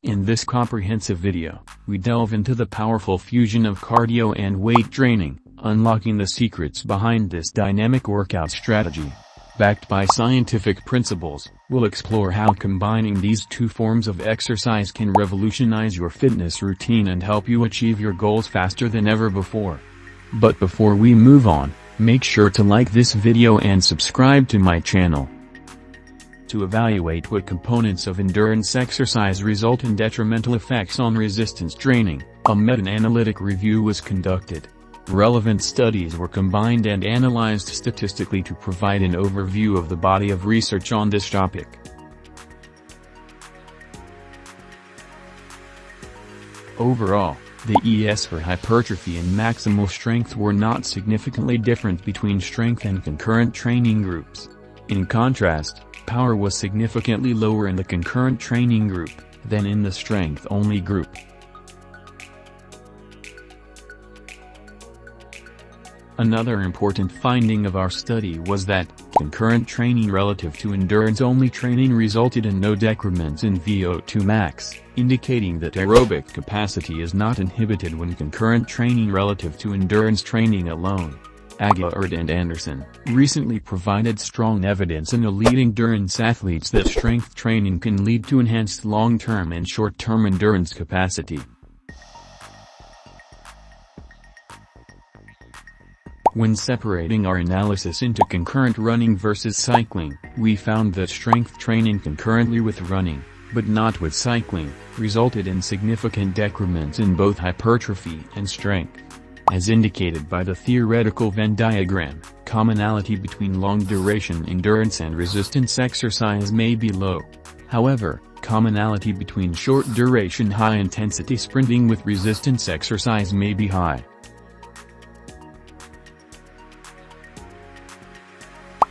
In this comprehensive video, we delve into the powerful fusion of cardio and weight training, unlocking the secrets behind this dynamic workout strategy. Backed by scientific principles, we'll explore how combining these two forms of exercise can revolutionize your fitness routine and help you achieve your goals faster than ever before. But before we move on, make sure to like this video and subscribe to my channel. To evaluate what components of endurance exercise result in detrimental effects on resistance training, a meta-analytic review was conducted. Relevant studies were combined and analyzed statistically to provide an overview of the body of research on this topic. Overall, the ES for hypertrophy and maximal strength were not significantly different between strength and concurrent training groups. In contrast, power was significantly lower in the concurrent training group than in the strength-only group. Another important finding of our study was that concurrent training relative to endurance-only training resulted in no decrements in VO2 max, indicating that aerobic capacity is not inhibited when concurrent training relative to endurance training alone. Aguilar and Anderson recently provided strong evidence in elite endurance athletes that strength training can lead to enhanced long-term and short-term endurance capacity. When separating our analysis into concurrent running versus cycling, we found that strength training concurrently with running, but not with cycling, resulted in significant decrements in both hypertrophy and strength. As indicated by the theoretical Venn diagram, commonality between long-duration endurance and resistance exercise may be low. However, commonality between short-duration high-intensity sprinting with resistance exercise may be high.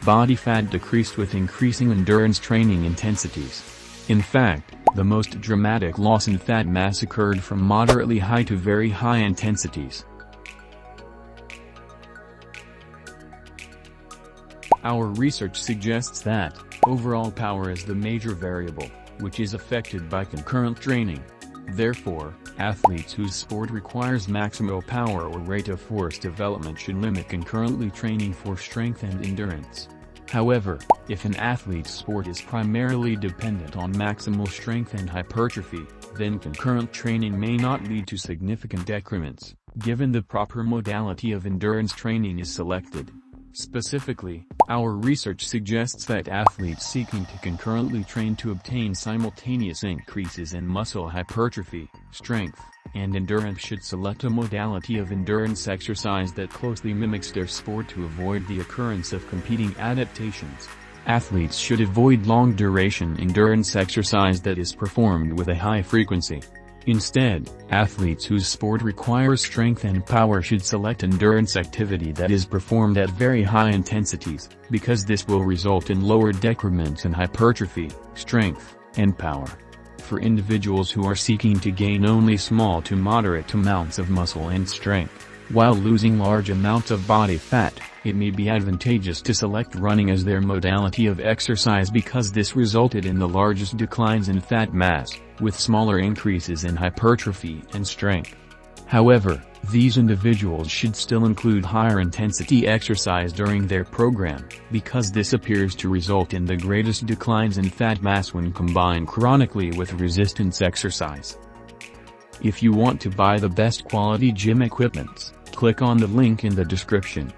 Body fat decreased with increasing endurance training intensities. In fact, the most dramatic loss in fat mass occurred from moderately high to very high intensities. Our research suggests that overall power is the major variable, which is affected by concurrent training. Therefore, athletes whose sport requires maximal power or rate of force development should limit concurrently training for strength and endurance. However, if an athlete's sport is primarily dependent on maximal strength and hypertrophy, then concurrent training may not lead to significant decrements, given the proper modality of endurance training is selected. Specifically, our research suggests that athletes seeking to concurrently train to obtain simultaneous increases in muscle hypertrophy, strength, and endurance should select a modality of endurance exercise that closely mimics their sport to avoid the occurrence of competing adaptations. Athletes should avoid long-duration endurance exercise that is performed with a high frequency. Instead, athletes whose sport requires strength and power should select endurance activity that is performed at very high intensities, because this will result in lower decrements in hypertrophy, strength, and power. For individuals who are seeking to gain only small to moderate amounts of muscle and strength, while losing large amounts of body fat, it may be advantageous to select running as their modality of exercise because this resulted in the largest declines in fat mass, with smaller increases in hypertrophy and strength. However, these individuals should still include higher intensity exercise during their program, because this appears to result in the greatest declines in fat mass when combined chronically with resistance exercise. If you want to buy the best quality gym equipment, click on the link in the description.